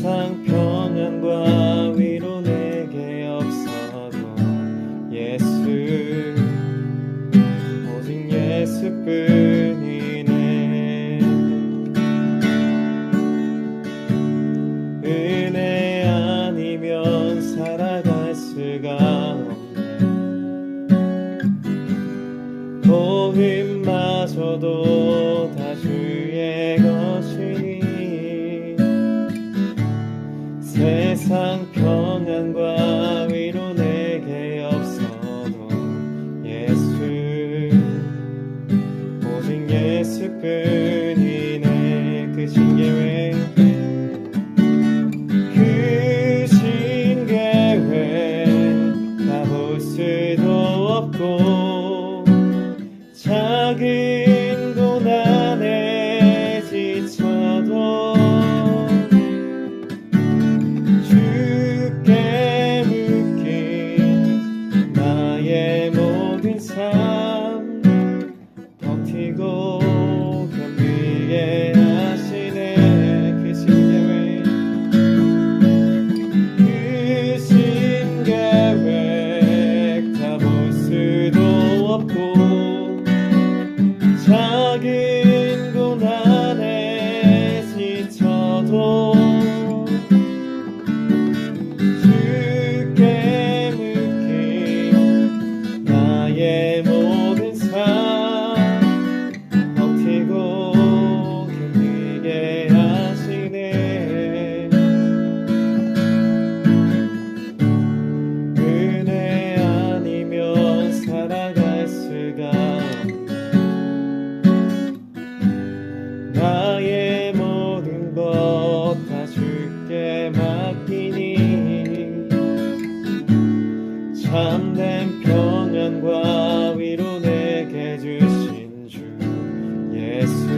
세상 평안과 위로 내게 없어도 예수, 오직 예수뿐이네. 은혜 아니면 살아갈 수가 없네. 도움마저도 다 주의 것이니 세상 평안과 위로 내게 없어도 예수, 오직 예수뿐이네. 그 신계획, 그 신계획 다 볼 수도 없고 작은 고난에 지쳐도 주께 묶인 나의 모든 삶 버티고 견디게 하시네. 그 신계획, 그 신계획 다 볼 수도 없고 작은 고난에 지쳐도 주께 묶인 나의 모든 삶 버티고 견디게 하시네. 은혜 아니면 살아갈 수가 없네. 나의 모든 것 다 주께 맡기니 참된 평안과 위로 내게 주신 주 예수,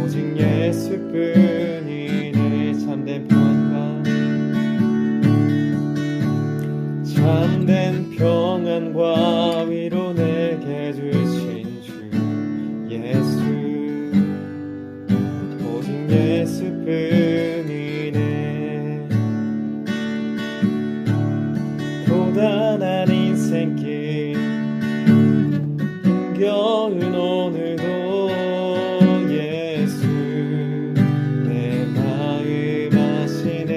오직 예수뿐이네. 참된 평안과 위로 내게 주신 주 예수, 오직 예수뿐이네. 고단한 인생길 힘겨운 오늘도 예수 내 마음 아시네.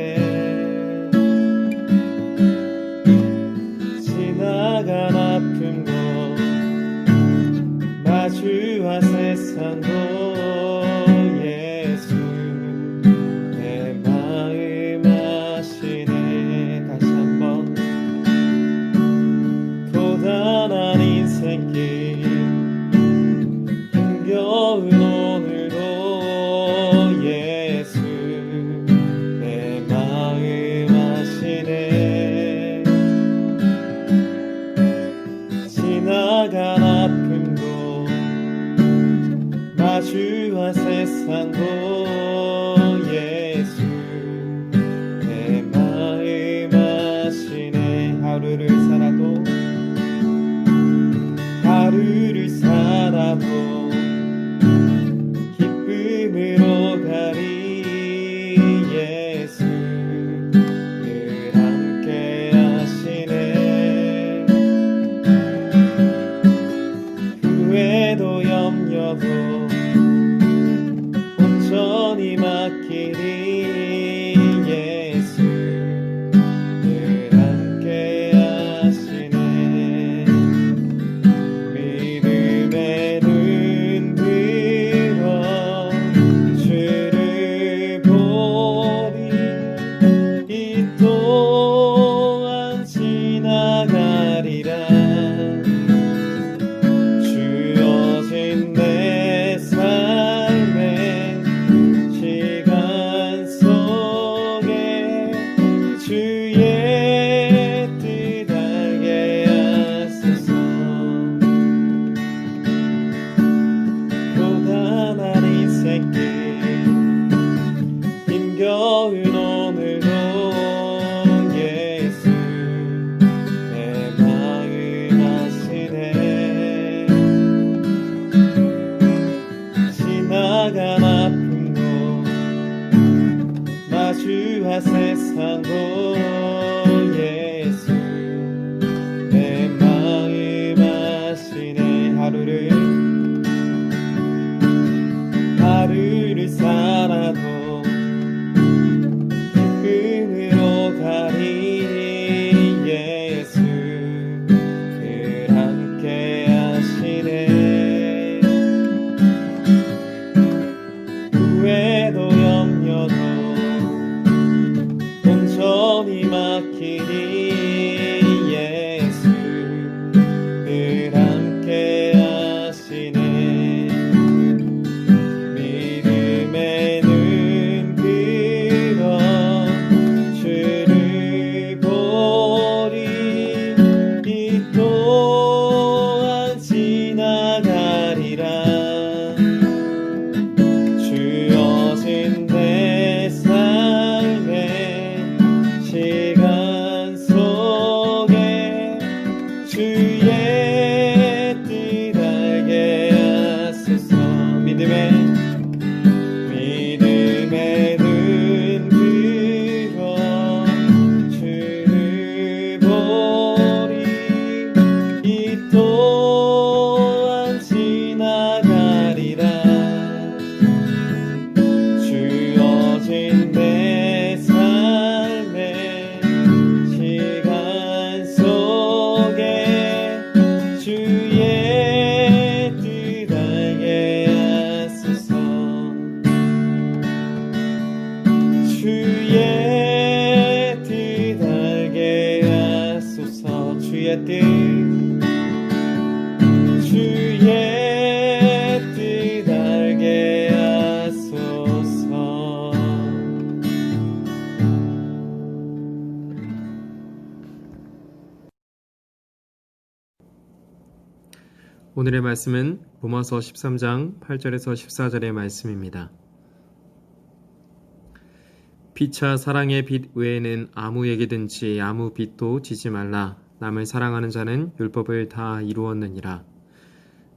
지나간 아픔도 마주한 세상도 예수 내 마음 아시네. 다시 한번, 고단한 인생길 힘겨운 오늘도 예수 내 마음 아시네. 지나간 아픔도 마주한 세상도 예수 내 마음 아시네. 하루를 살아도 기쁨으로 가리 예수 늘 함께 하시네. 후회도 염려도 온전히 맡기니 주와 세상도 예수 내 마음 하시네 하루를 살아도 기쁨으로 가리 예수 늘 함께 하시네 후회도 염려도 온전히 맡기니 예수 늘 함께 하시네 믿음의 눈 들어 주를 보리 이 또한 지나가리라 주어진 내 삶의 시간 속에 주의 뜻 알게 하소서 믿음의 눈 들어 주를 보리 이 또한 지나가리라 주어진 내 삶의 시간 속에 주의 뜻 알게 하소서 주의 뜻 알게 하소서 주의 뜻 알게 하소서 오늘의 말씀은 로마서 13장 8절에서 14절의 말씀입니다. 피차 사랑의 빚 외에는 아무에게든지 아무 빚도 지지 말라. 남을 사랑하는 자는 율법을 다 이루었느니라.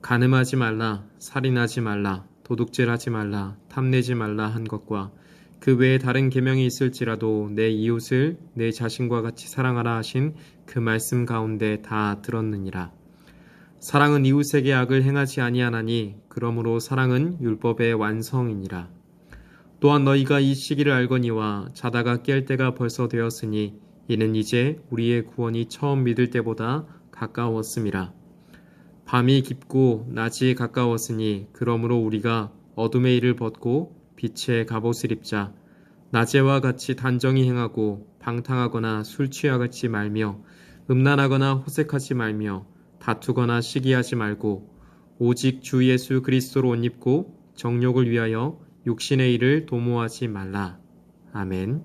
간음하지 말라, 살인하지 말라, 도둑질하지 말라, 탐내지 말라 한 것과 그 외에 다른 계명이 있을지라도 내 이웃을 내 자신과 같이 사랑하라 하신 그 말씀 가운데 다 들었느니라. 사랑은 이웃에게 악을 행하지 아니하나니 그러므로 사랑은 율법의 완성이니라. 또한 너희가 이 시기를 알거니와 자다가 깰 때가 벌써 되었으니 이는 이제 우리의 구원이 처음 믿을 때보다 가까웠음이라. 밤이 깊고 낮이 가까웠으니 그러므로 우리가 어둠의 일을 벗고 빛의 갑옷을 입자. 낮에와 같이 단정히 행하고 방탕하거나 술 취하지 말며 음란하거나 호색하지 말며 다투거나 시기하지 말고 오직 주 예수 그리스도로 옷 입고 정욕을 위하여 육신의 일을 도모하지 말라. 아멘.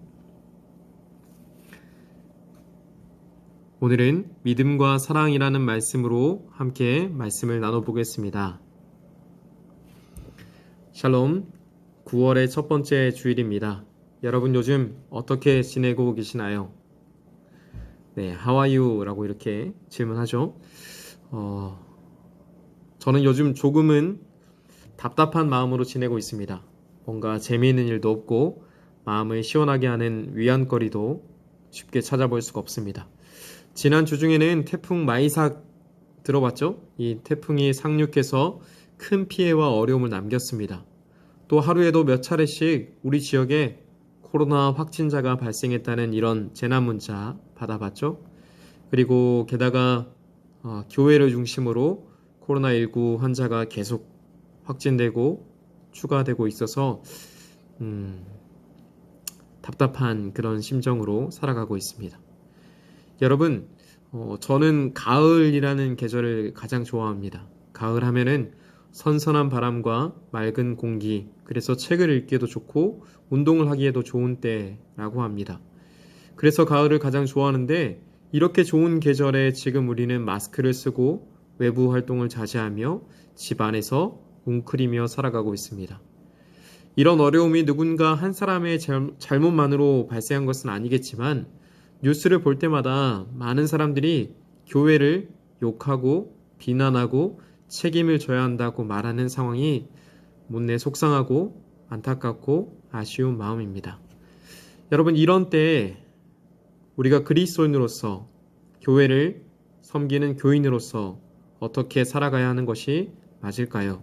오늘은 믿음과 사랑이라는 말씀으로 함께 말씀을 나눠보겠습니다. 샬롬, 9월의 첫 번째 주일입니다. 여러분 요즘 어떻게 지내고 계시나요? 네, How are you? 라고 이렇게 질문하죠. 저는 요즘 조금은 답답한 마음으로 지내고 있습니다. 뭔가 재미있는 일도 없고 마음을 시원하게 하는 위안거리도 쉽게 찾아볼 수가 없습니다. 지난 주 중에는 태풍 마이삭 들어봤죠? 이 태풍이 상륙해서 큰 피해와 어려움을 남겼습니다. 또 하루에도 몇 차례씩 우리 지역에 코로나 확진자가 발생했다는 이런 재난 문자 받아봤죠? 그리고 게다가 교회를 중심으로 코로나19 환자가 계속 확진되고 추가되고 있어서 답답한 그런 심정으로 살아가고 있습니다. 여러분, 저는 가을이라는 계절을 가장 좋아합니다. 가을 하면은 선선한 바람과 맑은 공기, 그래서 책을 읽기에도 좋고 운동을 하기에도 좋은 때라고 합니다. 그래서 가을을 가장 좋아하는데 이렇게 좋은 계절에 지금 우리는 마스크를 쓰고 외부 활동을 자제하며 집 안에서 웅크리며 살아가고 있습니다. 이런 어려움이 누군가 한 사람의 잘못만으로 발생한 것은 아니겠지만 뉴스를 볼 때마다 많은 사람들이 교회를 욕하고 비난하고 책임을 져야 한다고 말하는 상황이 못내 속상하고 안타깝고 아쉬운 마음입니다. 여러분, 이런 때에 우리가 그리스도인으로서 교회를 섬기는 교인으로서 어떻게 살아가야 하는 것이 맞을까요?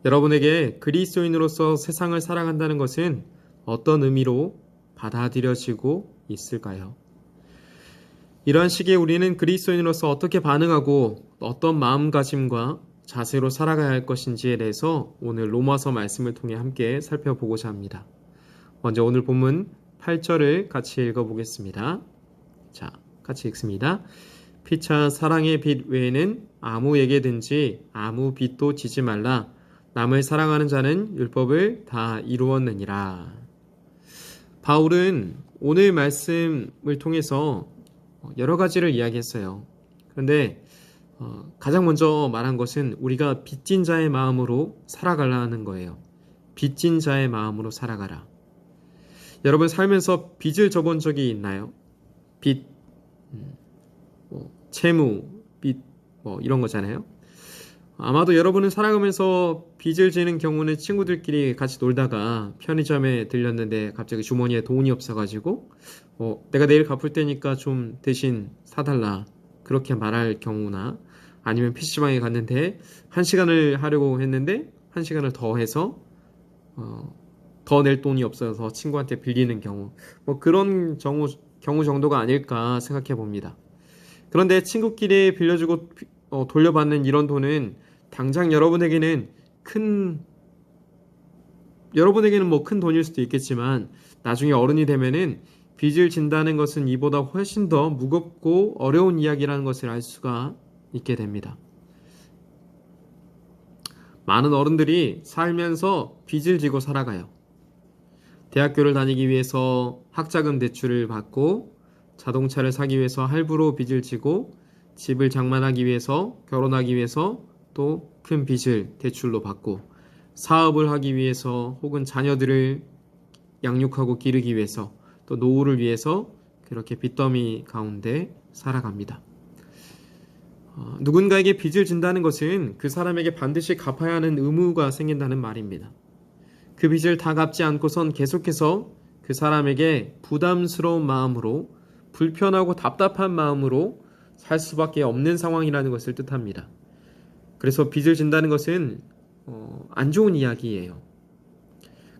여러분에게 그리스도인으로서 세상을 살아간다는 것은 어떤 의미로 받아들여지고 있을까요? 이러한 시기에 우리는 그리스도인으로서 어떻게 반응하고 어떤 마음가짐과 자세로 살아가야 할 것인지에 대해서 오늘 로마서 말씀을 통해 함께 살펴보고자 합니다. 먼저 오늘 본문 8절을 같이 읽어보겠습니다. 자, 같이 읽습니다. 피차 사랑의 빚 외에는 아무에게든지 아무 빚도 지지 말라. 남을 사랑하는 자는 율법을 다 이루었느니라. 바울은 오늘 말씀을 통해서 여러 가지를 이야기했어요. 그런데 가장 먼저 말한 것은 우리가 빚진 자의 마음으로 살아가라는 거예요. 빚진 자의 마음으로 살아가라. 여러분 살면서 빚을 져본 적이 있나요? 빚, 채무, 빚, 이런 거잖아요. 아마도 여러분은 살아가면서 빚을 지는 경우는 친구들끼리 같이 놀다가 편의점에 들렸는데 갑자기 주머니에 돈이 없어가지고 내가 내일 갚을 테니까 좀 대신 사달라 그렇게 말할 경우나 아니면 PC방에 갔는데 1시간을 하려고 했는데 1시간을 더 해서 더 낼 돈이 없어서 친구한테 빌리는 경우 그런 경우 정도가 아닐까 생각해 봅니다. 그런데 친구끼리 빌려주고 돌려받는 이런 돈은 당장 여러분에게는 큰 돈일 수도 있겠지만 나중에 어른이 되면은 빚을 진다는 것은 이보다 훨씬 더 무겁고 어려운 이야기라는 것을 알 수가 있게 됩니다. 많은 어른들이 살면서 빚을 지고 살아가요. 대학교를 다니기 위해서 학자금 대출을 받고 자동차를 사기 위해서 할부로 빚을 지고 집을 장만하기 위해서 결혼하기 위해서 또 큰 빚을 대출로 받고 사업을 하기 위해서 혹은 자녀들을 양육하고 기르기 위해서 또 노후를 위해서 그렇게 빚더미 가운데 살아갑니다. 누군가에게 빚을 진다는 것은 그 사람에게 반드시 갚아야 하는 의무가 생긴다는 말입니다. 그 빚을 다 갚지 않고선 계속해서 그 사람에게 부담스러운 마음으로 불편하고 답답한 마음으로 살 수밖에 없는 상황이라는 것을 뜻합니다. 그래서 빚을 진다는 것은 안 좋은 이야기예요.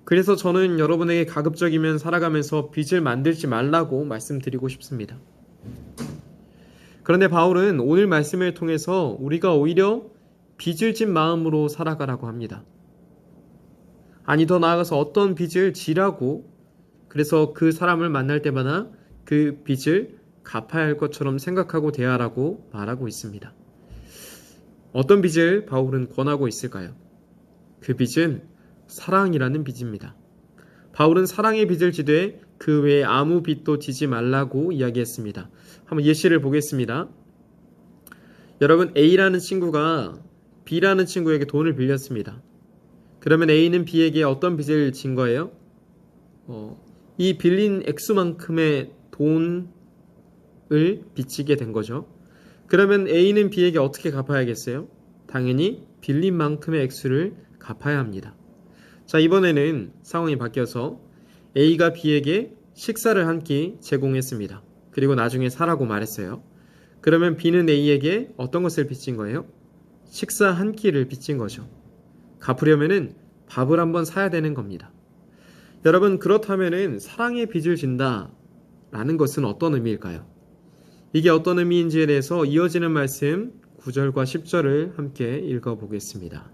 그래서 저는 여러분에게 가급적이면 살아가면서 빚을 만들지 말라고 말씀드리고 싶습니다. 그런데 바울은 오늘 말씀을 통해서 우리가 오히려 빚을 진 마음으로 살아가라고 합니다. 아니 더 나아가서 어떤 빚을 지라고 그래서 그 사람을 만날 때마다 그 빚을 갚아야 할 것처럼 생각하고 대하라고 말하고 있습니다. 어떤 빚을 바울은 권하고 있을까요? 그 빚은 사랑이라는 빚입니다. 바울은 사랑의 빚을 지되 그 외에 아무 빚도 지지 말라고 이야기했습니다. 한번 예시를 보겠습니다. 여러분 A라는 친구가 B라는 친구에게 돈을 빌렸습니다. 그러면 A는 B에게 어떤 빚을 진 거예요? 이 빌린 액수만큼의 돈을 빚지게 된 거죠. 그러면 A는 B에게 어떻게 갚아야겠어요? 당연히 빌린 만큼의 액수를 갚아야 합니다. 자, 이번에는 상황이 바뀌어서 A가 B에게 식사를 한 끼 제공했습니다. 그리고 나중에 사라고 말했어요. 그러면 B는 A에게 어떤 것을 빚진 거예요? 식사 한 끼를 빚진 거죠. 갚으려면은 밥을 한번 사야 되는 겁니다. 여러분, 그렇다면은 사랑의 빚을 진다라는 것은 어떤 의미일까요? 이게 어떤 의미인지에 대해서 이어지는 말씀 9절과 10절을 함께 읽어보겠습니다.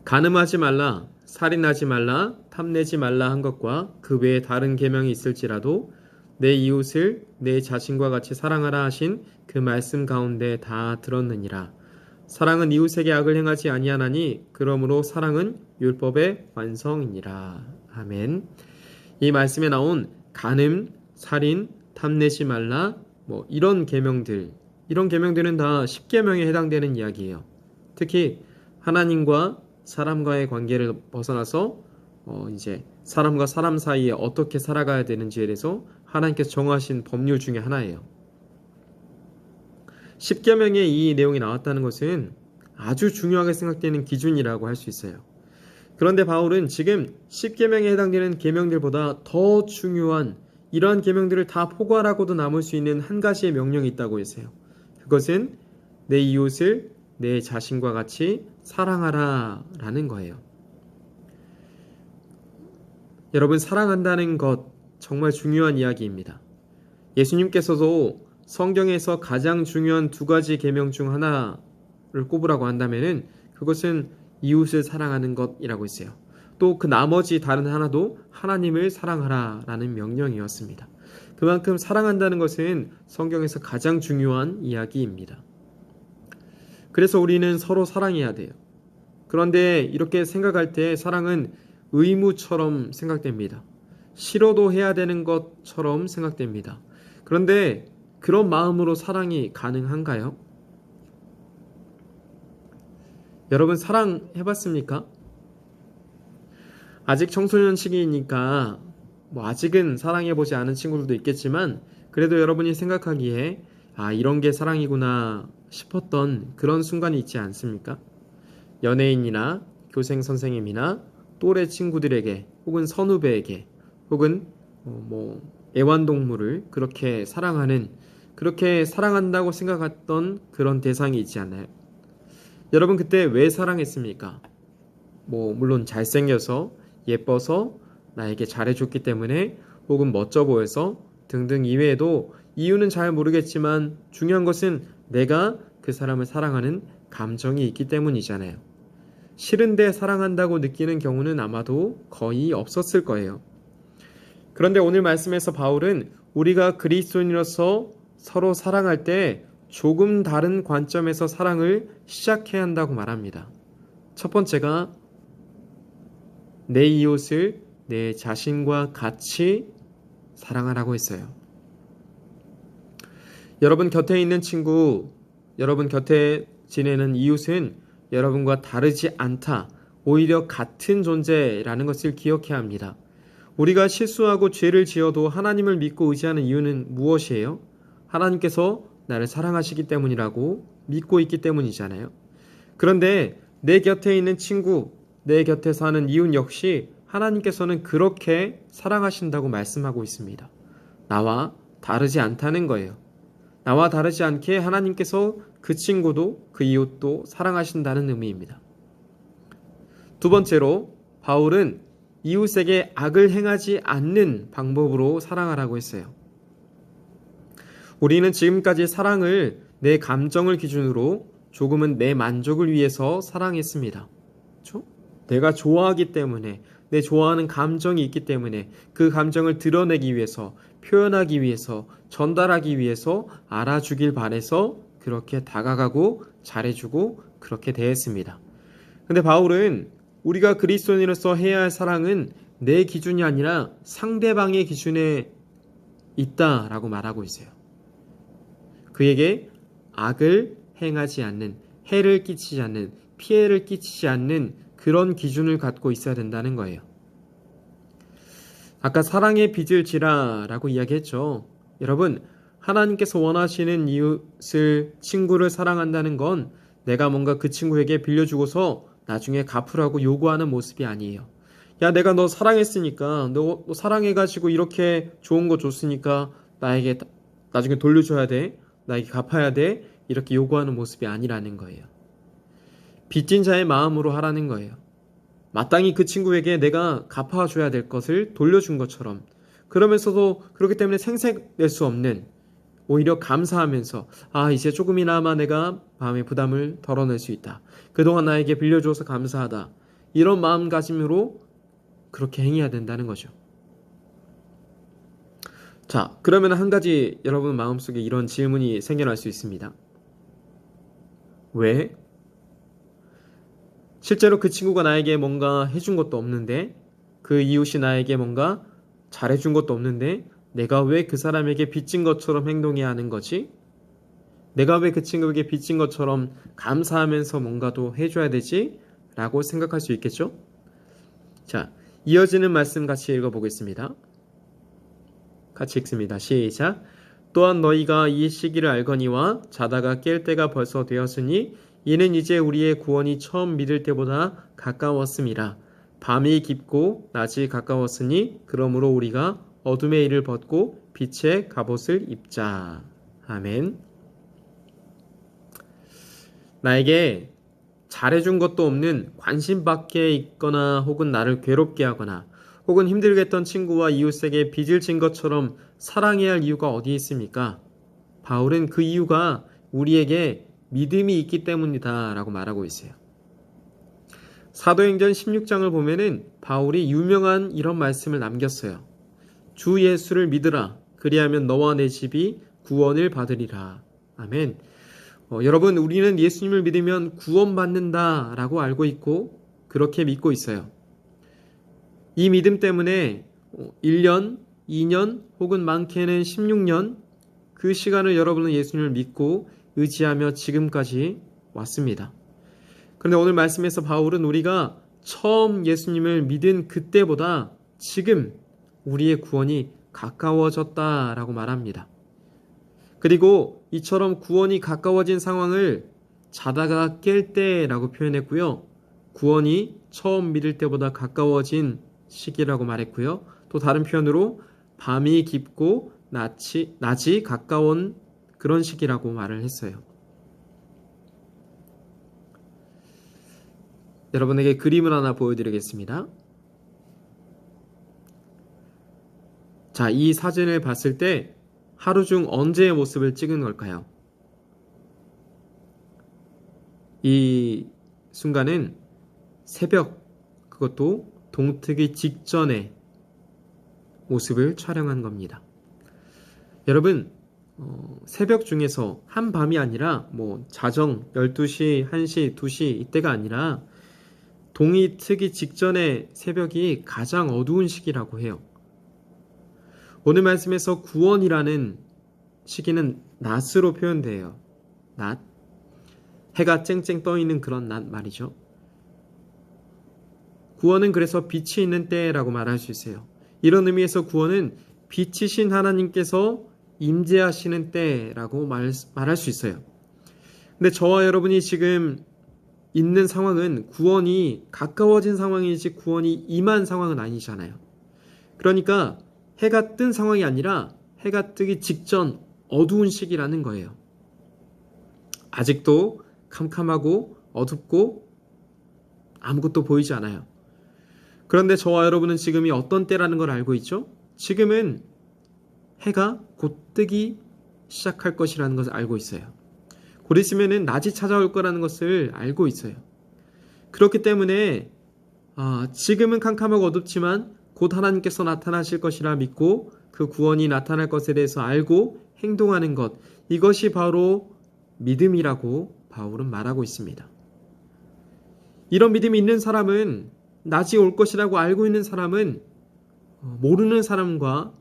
간음하지 말라, 살인하지 말라, 탐내지 말라 한 것과 그 외에 다른 계명이 있을지라도 내 이웃을 내 자신과 같이 사랑하라 하신 그 말씀 가운데 다 들었느니라. 사랑은 이웃에게 악을 행하지 아니하나니 그러므로 사랑은 율법의 완성이니라. 아멘. 이 말씀에 나온 간음, 살인, 탐내지 말라 이런 계명들은 다 10계명에 해당되는 이야기예요. 특히 하나님과 사람과의 관계를 벗어나서 이제 사람과 사람 사이에 어떻게 살아가야 되는지에 대해서 하나님께서 정하신 법률 중에 하나예요. 10계명에 이 내용이 나왔다는 것은 아주 중요하게 생각되는 기준이라고 할 수 있어요. 그런데 바울은 지금 10계명에 해당되는 계명들보다 더 중요한 이러한 계명들을 다 포괄하고도 남을 수 있는 한 가지의 명령이 있다고 했어요. 그것은 내 이웃을 내 자신과 같이 사랑하라 라는 거예요. 여러분, 사랑한다는 것 정말 중요한 이야기입니다. 예수님께서도 성경에서 가장 중요한 두 가지 계명 중 하나를 꼽으라고 한다면은 그것은 이웃을 사랑하는 것이라고 했어요. 또 그 나머지 다른 하나도 하나님을 사랑하라 라는 명령이었습니다. 그만큼 사랑한다는 것은 성경에서 가장 중요한 이야기입니다. 그래서 우리는 서로 사랑해야 돼요. 그런데 이렇게 생각할 때 사랑은 의무처럼 생각됩니다. 싫어도 해야 되는 것처럼 생각됩니다. 그런데 그런 마음으로 사랑이 가능한가요? 여러분, 사랑해봤습니까? 아직 청소년 시기이니까 아직은 사랑해보지 않은 친구들도 있겠지만 그래도 여러분이 생각하기에 이런 게 사랑이구나 싶었던 그런 순간이 있지 않습니까? 연예인이나 교생 선생님이나 또래 친구들에게 혹은 선후배에게 혹은 애완동물을 그렇게 사랑한다고 생각했던 그런 대상이 있지 않나요? 여러분, 그때 왜 사랑했습니까? 물론 잘생겨서 예뻐서 나에게 잘해줬기 때문에 혹은 멋져 보여서 등등 이외에도 이유는 잘 모르겠지만 중요한 것은 내가 그 사람을 사랑하는 감정이 있기 때문이잖아요. 싫은데 사랑한다고 느끼는 경우는 아마도 거의 없었을 거예요. 그런데 오늘 말씀에서 바울은 우리가 그리스도인으로서 서로 사랑할 때 조금 다른 관점에서 사랑을 시작해야 한다고 말합니다. 첫 번째가 내 이웃을 내 자신과 같이 사랑하라고 했어요. 여러분 곁에 있는 친구, 여러분 곁에 지내는 이웃은 여러분과 다르지 않다, 오히려 같은 존재라는 것을 기억해야 합니다. 우리가 실수하고 죄를 지어도 하나님을 믿고 의지하는 이유는 무엇이에요? 하나님께서 나를 사랑하시기 때문이라고 믿고 있기 때문이잖아요. 그런데 내 곁에 있는 친구, 내 곁에 사는 이웃 역시 하나님께서는 그렇게 사랑하신다고 말씀하고 있습니다. 나와 다르지 않다는 거예요. 나와 다르지 않게 하나님께서 그 친구도 그 이웃도 사랑하신다는 의미입니다. 두 번째로 바울은 이웃에게 악을 행하지 않는 방법으로 사랑하라고 했어요. 우리는 지금까지 사랑을 내 감정을 기준으로 조금은 내 만족을 위해서 사랑했습니다. 그렇죠? 내가 좋아하기 때문에, 내 좋아하는 감정이 있기 때문에 그 감정을 드러내기 위해서, 표현하기 위해서, 전달하기 위해서 알아주길 바래서 그렇게 다가가고 잘해주고 그렇게 대했습니다. 근데 바울은 우리가 그리스도인으로서 해야 할 사랑은 내 기준이 아니라 상대방의 기준에 있다라고 말하고 있어요. 그에게 악을 행하지 않는, 해를 끼치지 않는, 피해를 끼치지 않는 그런 기준을 갖고 있어야 된다는 거예요. 아까 사랑의 빚을 지라라고 이야기했죠. 여러분, 하나님께서 원하시는 이웃을, 친구를 사랑한다는 건 내가 뭔가 그 친구에게 빌려주고서 나중에 갚으라고 요구하는 모습이 아니에요. 야, 내가 너 사랑했으니까, 너 사랑해가지고 이렇게 좋은 거 줬으니까 나에게 나중에 돌려줘야 돼, 나에게 갚아야 돼, 이렇게 요구하는 모습이 아니라는 거예요. 빚진 자의 마음으로 하라는 거예요. 마땅히 그 친구에게 내가 갚아줘야 될 것을 돌려준 것처럼, 그러면서도 그렇기 때문에 생색낼 수 없는, 오히려 감사하면서 이제 조금이나마 내가 마음의 부담을 덜어낼 수 있다, 그동안 나에게 빌려줘서 감사하다, 이런 마음가짐으로 그렇게 행해야 된다는 거죠. 자, 그러면 한 가지 여러분 마음속에 이런 질문이 생겨날 수 있습니다. 왜? 실제로 그 친구가 나에게 뭔가 해준 것도 없는데, 그 이웃이 나에게 뭔가 잘해준 것도 없는데 내가 왜 그 사람에게 빚진 것처럼 행동해야 하는 거지? 내가 왜 그 친구에게 빚진 것처럼 감사하면서 뭔가도 해줘야 되지? 라고 생각할 수 있겠죠? 자, 이어지는 말씀 같이 읽어보겠습니다. 같이 읽습니다. 시작. 또한 너희가 이 시기를 알거니와 자다가 깰 때가 벌써 되었으니 이는 이제 우리의 구원이 처음 믿을 때보다 가까웠음이라. 밤이 깊고 낮이 가까웠으니 그러므로 우리가 어둠의 일을 벗고 빛의 갑옷을 입자. 아멘. 나에게 잘해준 것도 없는 관심 밖에 있거나 혹은 나를 괴롭게 하거나 혹은 힘들게 했던 친구와 이웃에게 빚을 진 것처럼 사랑해야 할 이유가 어디에 있습니까? 바울은 그 이유가 우리에게 믿음이 있기 때문이다 라고 말하고 있어요. 사도행전 16장을 보면은 바울이 유명한 이런 말씀을 남겼어요. 주 예수를 믿으라. 그리하면 너와 내 집이 구원을 받으리라. 아멘. 여러분, 우리는 예수님을 믿으면 구원받는다 라고 알고 있고 그렇게 믿고 있어요. 이 믿음 때문에 1년, 2년 혹은 많게는 16년 그 시간을 여러분은 예수님을 믿고 의지하며 지금까지 왔습니다. 그런데 오늘 말씀에서 바울은 우리가 처음 예수님을 믿은 그때보다 지금 우리의 구원이 가까워졌다라고 말합니다. 그리고 이처럼 구원이 가까워진 상황을 자다가 깰 때라고 표현했고요. 구원이 처음 믿을 때보다 가까워진 시기라고 말했고요. 또 다른 표현으로 밤이 깊고 낮이 가까운 그런 시기라고 말을 했어요. 여러분에게 그림을 하나 보여드리겠습니다. 자, 이 사진을 봤을 때 하루 중 언제의 모습을 찍은 걸까요? 이 순간은 새벽, 그것도 동트기 직전의 모습을 촬영한 겁니다. 여러분, 새벽 중에서 한밤이 아니라 자정 12시, 1시, 2시 이때가 아니라 동이 트기 직전의 새벽이 가장 어두운 시기라고 해요. 오늘 말씀에서 구원이라는 시기는 낮으로 표현돼요. 낮. 해가 쨍쨍 떠 있는 그런 낮 말이죠. 구원은 그래서 빛이 있는 때라고 말할 수 있어요. 이런 의미에서 구원은 빛이신 하나님께서 임재하시는 때라고 말할 수 있어요. 근데 저와 여러분이 지금 있는 상황은 구원이 가까워진 상황이지 구원이 임한 상황은 아니잖아요. 그러니까 해가 뜬 상황이 아니라 해가 뜨기 직전 어두운 시기라는 거예요. 아직도 캄캄하고 어둡고 아무것도 보이지 않아요. 그런데 저와 여러분은 지금이 어떤 때라는 걸 알고 있죠? 지금은 해가 곧 뜨기 시작할 것이라는 것을 알고 있어요. 곧 있으면 낮이 찾아올 거라는 것을 알고 있어요. 그렇기 때문에 지금은 캄캄하고 어둡지만 곧 하나님께서 나타나실 것이라 믿고 그 구원이 나타날 것에 대해서 알고 행동하는 것, 이것이 바로 믿음이라고 바울은 말하고 있습니다. 이런 믿음이 있는 사람은, 낮이 올 것이라고 알고 있는 사람은 모르는 사람과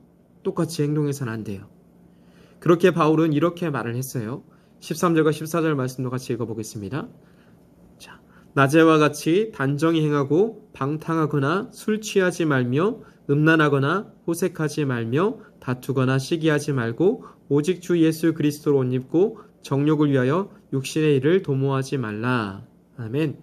똑같이 행동해서는 안 돼요. 그렇게 바울은 이렇게 말을 했어요. 13절과 14절 말씀도 같이 읽어보겠습니다. 자, 낮에와 같이 단정히 행하고 방탕하거나 술 취하지 말며 음란하거나 호색하지 말며 다투거나 시기하지 말고 오직 주 예수 그리스도로 옷 입고 정욕을 위하여 육신의 일을 도모하지 말라. 아멘.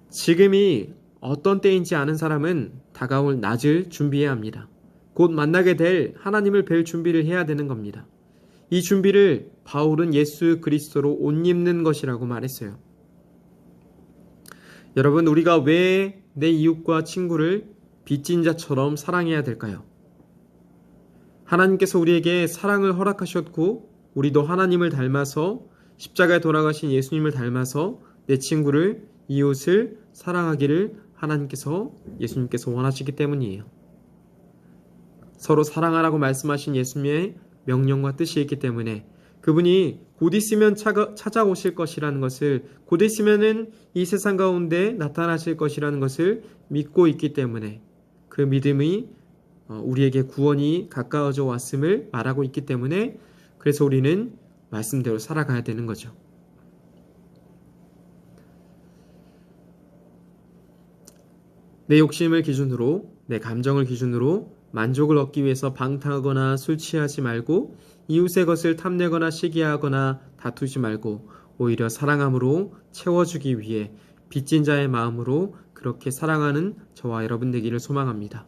지금이 어떤 때인지 아는 사람은 다가올 낮을 준비해야 합니다. 곧 만나게 될 하나님을 뵐 준비를 해야 되는 겁니다. 이 준비를 바울은 예수 그리스도로 옷 입는 것이라고 말했어요. 여러분, 우리가 왜 내 이웃과 친구를 빚진 자처럼 사랑해야 될까요? 하나님께서 우리에게 사랑을 허락하셨고 우리도 하나님을 닮아서 십자가에 돌아가신 예수님을 닮아서 내 친구를, 이웃을 사랑하기를 예수님께서 원하시기 때문이에요. 서로 사랑하라고 말씀하신 예수님의 명령과 뜻이 있기 때문에 그분이 곧 있으면 찾아오실 것이라는 것을, 곧 있으면은 이 세상 가운데 나타나실 것이라는 것을 믿고 있기 때문에 그 믿음이 우리에게 구원이 가까워져 왔음을 말하고 있기 때문에 그래서 우리는 말씀대로 살아가야 되는 거죠. 내 욕심을 기준으로, 내 감정을 기준으로 만족을 얻기 위해서 방탕하거나 술 취하지 말고 이웃의 것을 탐내거나 시기하거나 다투지 말고 오히려 사랑함으로 채워주기 위해 빚진 자의 마음으로 그렇게 사랑하는 저와 여러분 되기를 소망합니다.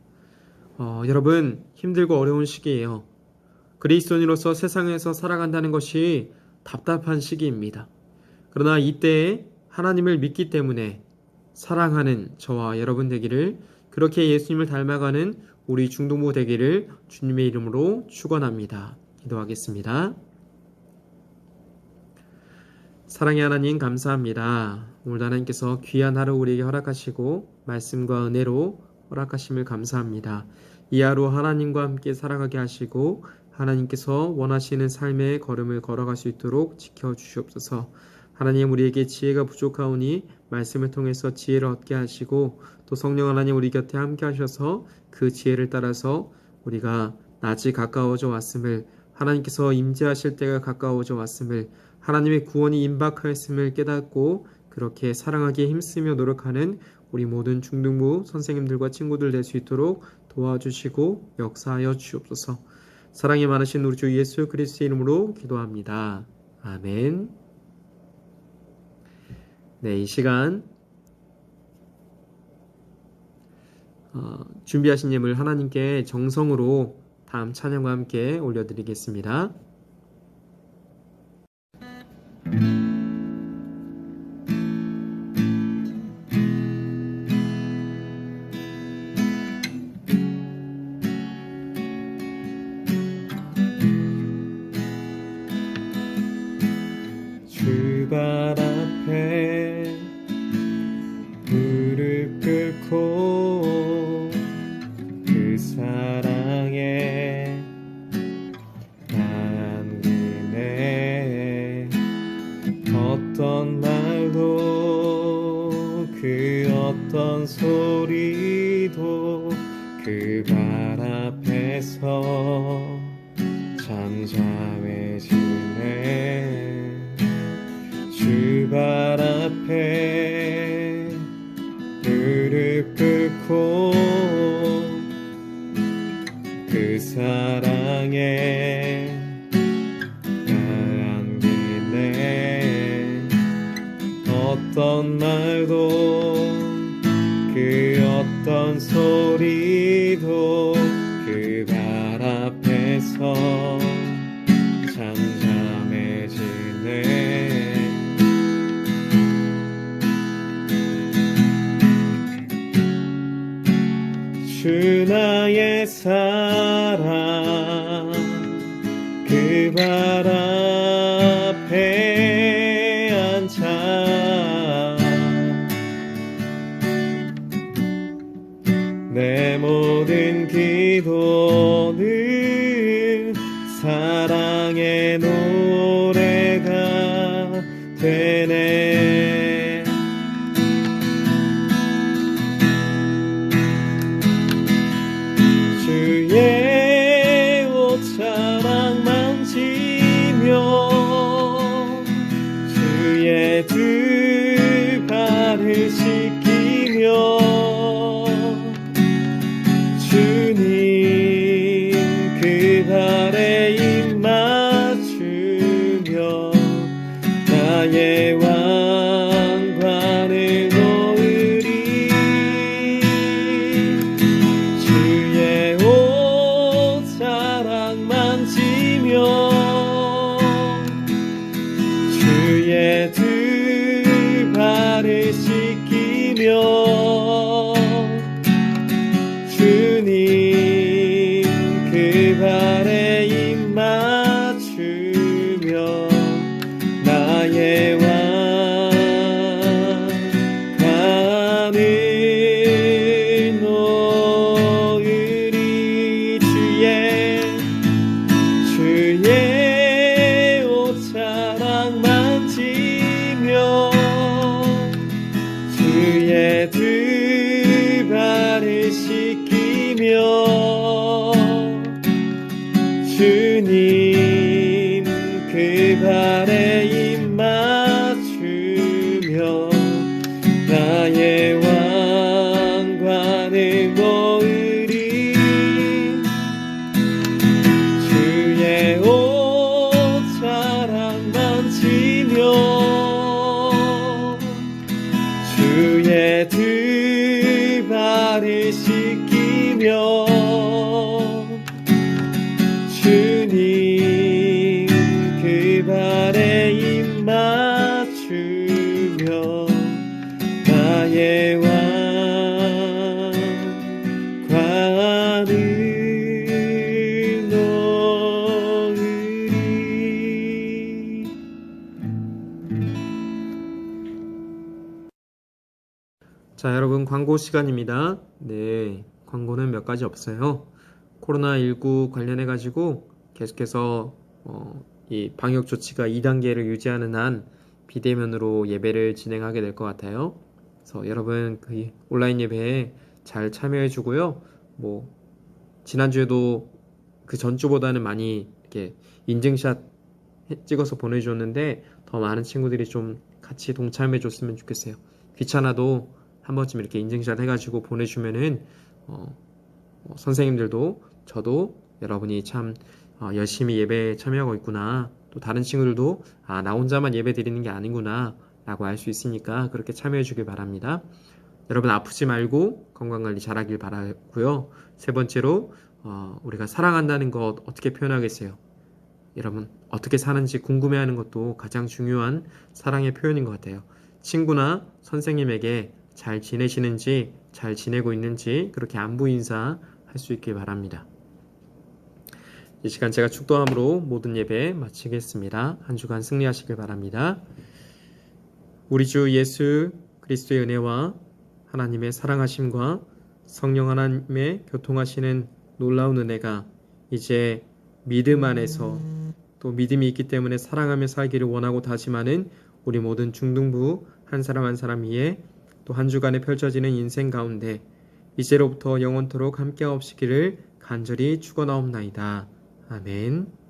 여러분 힘들고 어려운 시기예요. 그리스도인으로서 세상에서 살아간다는 것이 답답한 시기입니다. 그러나 이때에 하나님을 믿기 때문에 사랑하는 저와 여러분 되기를, 그렇게 예수님을 닮아가는 우리 중동부 되기를 주님의 이름으로 축원합니다. 기도하겠습니다. 사랑의 하나님 감사합니다. 오늘도 하나님께서 귀한 하루 우리에게 허락하시고 말씀과 은혜로 허락하심을 감사합니다. 이 하루 하나님과 함께 살아가게 하시고 하나님께서 원하시는 삶의 걸음을 걸어갈 수 있도록 지켜주시옵소서. 하나님, 우리에게 지혜가 부족하오니 말씀을 통해서 지혜를 얻게 하시고, 또 성령 하나님 우리 곁에 함께 하셔서 그 지혜를 따라서 우리가 낮이 가까워져 왔음을, 하나님께서 임재하실 때가 가까워져 왔음을, 하나님의 구원이 임박하였음을 깨닫고 그렇게 사랑하기에 힘쓰며 노력하는 우리 모든 중등부 선생님들과 친구들 될 수 있도록 도와주시고 역사하여 주옵소서. 사랑이 많으신 우리 주 예수 그리스도의 이름으로 기도합니다. 아멘. 네, 이 시간 준비하신 예물 하나님께 정성으로 다음 찬양과 함께 올려드리겠습니다. 주발 앞에 무릎 꿇고 그 사랑에 안기네. 어떤 말도 그 어떤 소리도 그 발 앞에서 잠잠해지네. 주발 앞에 무릎 꿇고 그 사랑에 안기네. 어떤 말도 그 어떤 소리도 그 발 앞에서 잠잠해지네. 주 나의 사랑 그 발 앞에 앉아 내 모든 기도는 사랑의 노래가 되네. 주의 옷자락 만지며 주의 두 발을 씻기며 주님 그 발에 입 맞추며 나의 왕관을 놓으리. 주의 옷자락 만지며 주의 두 발을 씻기며 주님 그 발에 입 맞추며 나의 왕관을 놓으리. 주의 옷자락 만지며 주의 두 발을 씻기며 주님 그 발에 입 맞추며 나의 왕관을 놓으리. 주의 옷자락 만지며 주의 두 발을 씻기며 주님 그 발에 입 맞추며 나의 왕 관을 넣으리. 자, 여러분 광고 시간입니다. 네, 광고는 몇 가지 없어요. 코로나19 관련해 가지고 계속해서 이 방역 조치가 2단계를 유지하는 한 비대면으로 예배를 진행하게 될 것 같아요. 그래서 여러분 그 온라인 예배에 잘 참여해 주고요. 뭐 지난주에도 그 전주보다는 많이 이렇게 인증샷 찍어서 보내줬는데 더 많은 친구들이 좀 같이 동참해 줬으면 좋겠어요. 귀찮아도 한 번쯤 이렇게 인증샷 해가지고 보내주면은 선생님들도 저도 여러분이 참 열심히 예배에 참여하고 있구나, 또 다른 친구들도 나 혼자만 예배 드리는 게 아니구나 라고 알 수 있으니까 그렇게 참여해 주길 바랍니다. 여러분 아프지 말고 건강관리 잘하길 바라고요. 세 번째로 우리가 사랑한다는 것 어떻게 표현하겠어요? 여러분 어떻게 사는지 궁금해하는 것도 가장 중요한 사랑의 표현인 것 같아요. 친구나 선생님에게 잘 지내시는지, 잘 지내고 있는지 그렇게 안부 인사 할 수 있길 바랍니다. 이 시간 제가 축도함으로 모든 예배 마치겠습니다. 한 주간 승리하시길 바랍니다. 우리 주 예수 그리스도의 은혜와 하나님의 사랑하심과 성령 하나님의 교통하시는 놀라운 은혜가 이제 믿음 안에서, 또 믿음이 있기 때문에 사랑하며 살기를 원하고 다짐하는 우리 모든 중등부 한 사람 한 사람 위에, 또 한 주간에 펼쳐지는 인생 가운데 이제로부터 영원토록 함께하옵시기를 간절히 축원하옵나이다. 아멘.